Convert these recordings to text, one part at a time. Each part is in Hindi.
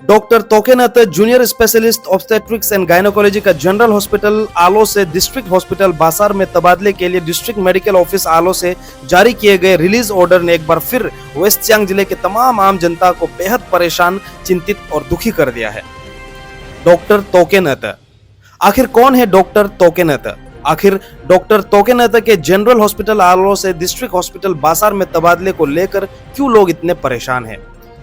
डॉक्टर तोकेनाथ junior specialist obstetrics and gynaecology का जनरल हॉस्पिटल आलो से डिस्ट्रिक्ट हॉस्पिटल बासार में तबादले के लिए डिस्ट्रिक्ट मेडिकल ऑफिस आलो से जारी किए गए रिलीज ऑर्डर ने एक बार फिर वेस्ट सियांग जिले के तमाम आम जनता को बेहद परेशान, चिंतित और दुखी कर दिया है। डॉक्टर तोकेनाथ, आखिर कौन है डॉक्टर तोकेनाथ? आखिर डॉक्टर तोकेनाथ के जनरल हॉस्पिटल आलो से डिस्ट्रिक्ट हॉस्पिटल बासार में तबादले को लेकर क्यों लोग इतने परेशान हैं?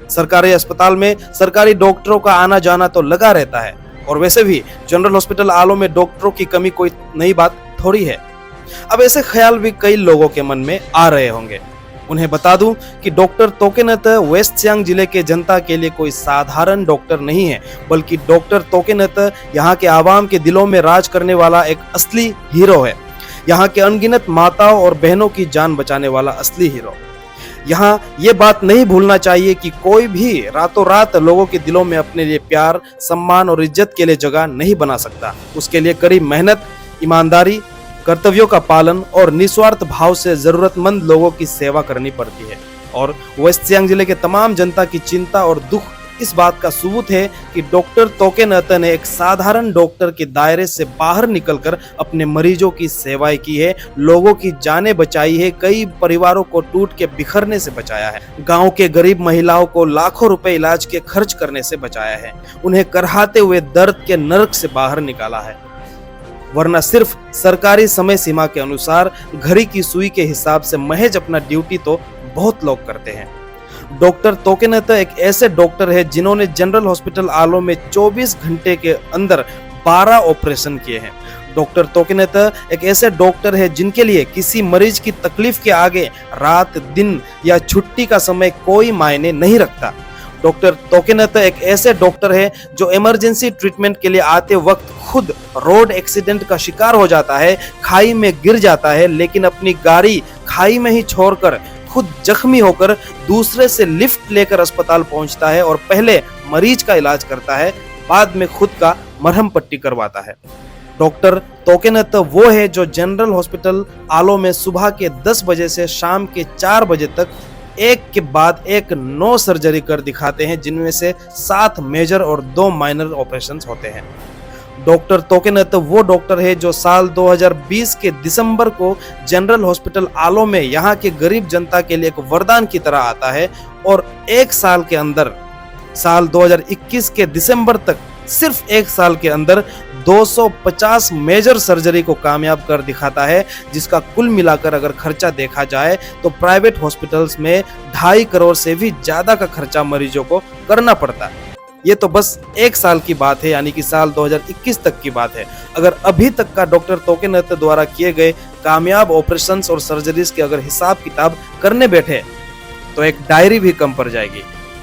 सरकारी अस्पताल में सरकारी डॉक्टरों का आना जाना तो लगा रहता है, और वैसे भी जनरल हॉस्पिटल आलो में डॉक्टरों की कमी कोई नई बात थोड़ी है। अब ऐसे ख्याल भी कई लोगों के मन में आ रहे होंगे। उन्हें बता दूं कि डॉक्टर तोकेनाथ वेस्ट सियांग जिले के जनता के लिए कोई साधारण डॉक्टर नहीं है, बल्कि डॉक्टर तोकेनाथ यहाँ के आवाम के दिलों में राज करने वाला एक असली हीरो है। यहाँ के अनगिनत माताओं और बहनों की जान बचाने वाला असली हीरो। यहाँ ये बात नहीं भूलना चाहिए कि कोई भी रातों रात लोगों के दिलों में अपने लिए प्यार, सम्मान और इज्जत के लिए जगह नहीं बना सकता। उसके लिए कड़ी मेहनत, ईमानदारी, कर्तव्यों का पालन और निस्वार्थ भाव से जरूरतमंद लोगों की सेवा करनी पड़ती है। और वेस्ट सियांग जिले के तमाम जनता की चिंता और दुख इस बात का सबूत है कि डॉक्टर तोकेनाथ ने एक साधारण डॉक्टर के दायरे से बाहर निकलकर अपने मरीजों की सेवाएं की है, लोगों की जानें बचाई है, कई परिवारों को टूट के बिखरने से बचाया है, गांव के गरीब महिलाओं को लाखों रुपए इलाज के खर्च करने से बचाया है, उन्हें करहाते हुए दर्द के नरक से बाहर निकाला है। वरना सिर्फ सरकारी समय सीमा के अनुसार घड़ी की सुई के हिसाब से महज अपना ड्यूटी तो बहुत लोग करते हैं। डॉक्टर तोकेनाथ एक ऐसे डॉक्टर है जिन्होंने जनरल हॉस्पिटल आलो में 24 घंटे के अंदर 12 ऑपरेशन किए हैं। डॉक्टर तोकेनाथ एक ऐसे डॉक्टर है जिनके लिए किसी मरीज की तकलीफ के आगे रात, दिन या छुट्टी का समय कोई मायने नहीं रखता। डॉक्टर तोकेनाथ एक ऐसे डॉक्टर है जो इमरजेंसी ट्रीटमेंट के लिए आते वक्त खुद रोड एक्सीडेंट का शिकार हो जाता है, खाई में गिर जाता है, लेकिन अपनी गाड़ी खाई में ही छोड़कर खुद जख्मी होकर दूसरे से लिफ्ट लेकर अस्पताल पहुंचता है और पहले मरीज का इलाज करता है, बाद में खुद का मरहम पट्टी करवाता है। डॉक्टर तोकेनाथ वो है जो जनरल हॉस्पिटल आलो में सुबह के 10 बजे से शाम के 4 बजे तक एक के बाद एक 9 सर्जरी कर दिखाते हैं, जिनमें से 7 मेजर और 2 माइनर ऑपरेशंस होते हैं। डॉक्टर तोकेनाथ वो डॉक्टर है जो साल 2020 के दिसंबर को जनरल हॉस्पिटल आलो में यहाँ के गरीब जनता के लिए एक वरदान की तरह आता है और एक साल के अंदर, साल 2021 के दिसंबर तक, सिर्फ एक साल के अंदर 250 मेजर सर्जरी को कामयाब कर दिखाता है, जिसका कुल मिलाकर अगर खर्चा देखा जाए तो प्राइवेट हॉस्पिटल्स में 2.5 करोड़ से भी ज्यादा का खर्चा मरीजों को करना पड़ता है। ये तो बस एक साल की बात है, यानी कि साल 2021 तक की बात है। अगर अभी तक का डॉक्टर तोकेनाथ द्वारा किए गए कामयाब ऑपरेशंस और सर्जरीज के अगर हिसाब किताब करने बैठे तो एक डायरी भी कम पड़ जाएगी,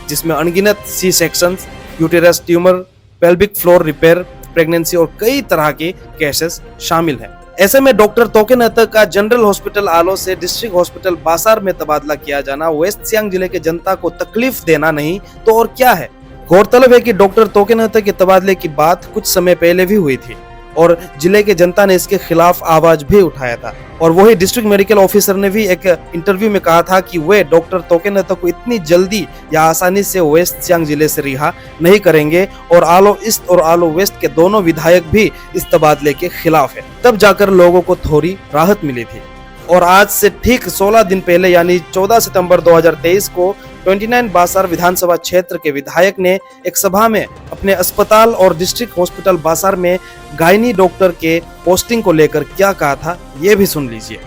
जिसमें अनगिनत C sections, uterus tumour, pelvic floor repair, pregnancy और कई तरह के केसेस शामिल हैं। ऐसे में डॉक्टर तोकेनाथ का जनरल हॉस्पिटल आलो से डिस्ट्रिक्ट हॉस्पिटल बासार में तबादला किया जाना वेस्ट सियांग जिले के जनता को तकलीफ देना नहीं तो और क्या है। गौरतलब है कि डॉक्टर तोकेनाथ के तबादले की बात कुछ समय पहले भी हुई थी और जिले के जनता ने इसके खिलाफ आवाज भी उठाया था, और वही डिस्ट्रिक्ट मेडिकल ऑफिसर ने भी एक इंटरव्यू में कहा था कि वे डॉक्टर तोकेनाथ को इतनी जल्दी या आसानी से वेस्ट सियांग जिले से रिहा नहीं करेंगे, और आलो ईस्ट और आलो वेस्ट के दोनों विधायक भी इस तबादले के खिलाफ है। तब जाकर लोगों को थोड़ी राहत मिली थी। और आज से ठीक 16 दिन पहले यानी 14 सितंबर 2023 को 29 बासार विधानसभा क्षेत्र के विधायक ने एक सभा में अपने अस्पताल और डिस्ट्रिक्ट हॉस्पिटल बासार में गायनी डॉक्टर के पोस्टिंग को लेकर क्या कहा था, ये भी सुन लीजिए।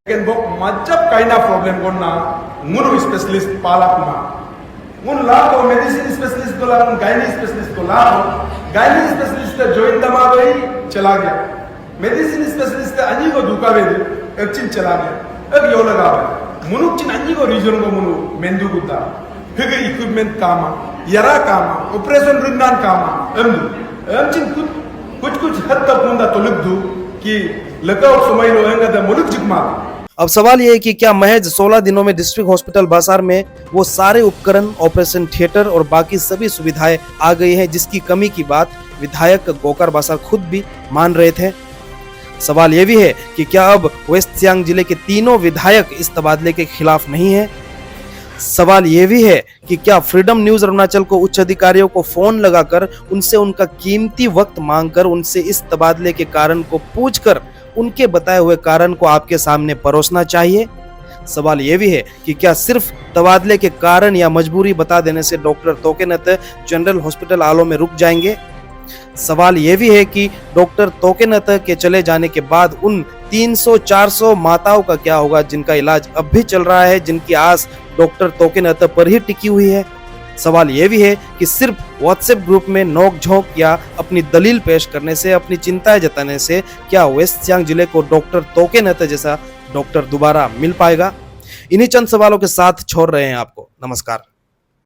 प्रॉब्लम कोना मुनु स्पेशलिस्ट पालाकुमा मुन लातो मेडिसिन स्पेशलिस्ट को लातो गायनी स्पेशलिस्ट को लातो गायनी स्पेशलिस्ट जॉइन दमावई चला गया, मेडिसिन स्पेशलिस्ट अन्य को धोखा दे एक चिन चला गया। अब यो लगा मुनुक चिन अन्य को रीजन को मुनु मेंदु गुद्दा फिर इक्विपमेंट कामा यरा कामा ऑपरेशन रिंदान कामा एम चिन कुछ हद तक मुंदा तो लिख दू कि लगाओ समय लो एंगा द मुनुक जिकमा। अब सवाल यह है कि क्या महज 16 दिनों में डिस्ट्रिक्ट हॉस्पिटल बासार में वो सारे उपकरण, ऑपरेशन थिएटर और बाकी सभी सुविधाएं आ गई हैं जिसकी कमी की बात विधायक गोकार बासार खुद भी मान रहे थे। सवाल यह भी है कि क्या अब वेस्ट सियांग जिले के तीनों विधायक इस तबादले के खिलाफ नहीं है। सवाल ये भी है कि क्या फ्रीडम न्यूज अरुणाचल को उच्च अधिकारियों को फोन लगाकर उनसे उनका कीमती वक्त मांगकर उनसे इस तबादले के कारण को पूछकर उनके बताए हुए कारण को आपके सामने परोसना चाहिए। सवाल यह भी है कि क्या सिर्फ तबादले के कारण या मजबूरी बता देने से डॉक्टर तोकेनत जनरल हॉस्पिटल आलो में रुक जाएंगे। सवाल यह भी है कि डॉक्टर तोकेनत के चले जाने के बाद उन 300-400 माताओं का क्या होगा जिनका इलाज अब भी चल रहा है, जिनकी आस डॉक्टर तोकेनत पर ही टिकी हुई है। सवाल यह भी है कि सिर्फ व्हाट्सएप ग्रुप में नोक झोंक या अपनी दलील पेश करने से, अपनी चिंताएं जताने से क्या वेस्ट सियांग जिले को डॉक्टर तोकेनत जैसा डॉक्टर दोबारा मिल पाएगा? इन्हीं चंद सवालों के साथ छोड़ रहे हैं आपको। नमस्कार।